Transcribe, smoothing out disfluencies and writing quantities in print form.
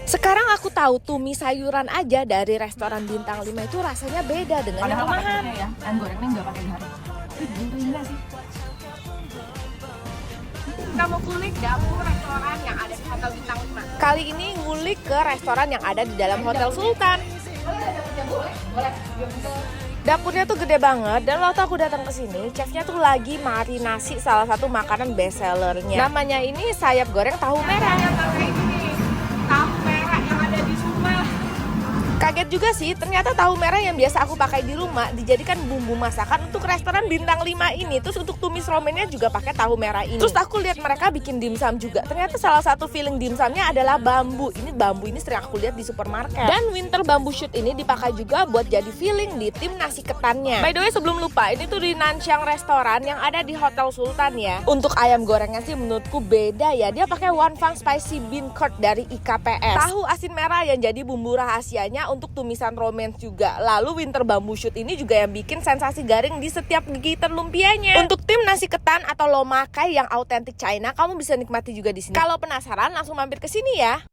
Sekarang aku tahu tumis sayuran aja dari restoran bintang 5 itu rasanya beda dengan yang rumahan. Ya, ayam gorengnya nggak pakai garam. Enggak sih. Kamu kulik dapur restoran yang ada di Hotel Bintang 5. Kali ini ngulik ke restoran yang ada di dalam Hotel Sultan. Boleh. Dapurnya tuh gede banget dan waktu aku datang ke sini, chefnya tuh lagi marinasi salah satu makanan best sellernya. Namanya ini sayap goreng tahu merah. Tahu merah yang ada di rumah. Kaget juga sih, ternyata tahu merah yang biasa aku pakai di rumah dijadikan bumbu masakan untuk restoran bintang 5 ini. Terus untuk tumis romennya juga pakai tahu merah ini. Terus aku lihat mereka bikin dimsum juga. Ternyata salah satu filling dimsumnya adalah bambu. Bambu ini sering aku lihat di supermarket. Dan winter bamboo shoot ini dipakai juga buat jadi filling di tim nasi ketannya. By the way, sebelum lupa, ini tuh di Nanxiang restoran yang ada di Hotel Sultan ya. Untuk ayam gorengnya sih menurutku beda ya. Dia pakai Wanfang spicy bean curd dari IKPS. Tahu asin merah yang jadi bumbu rahasianya untuk tumisan romance juga. Lalu winter bamboo shoot ini juga yang bikin sensasi garing di setiap gigitan lumpianya. Untuk tim nasi ketan atau lomakai yang autentik China, kamu bisa nikmati juga di sini. Kalau penasaran, langsung mampir ke sini ya.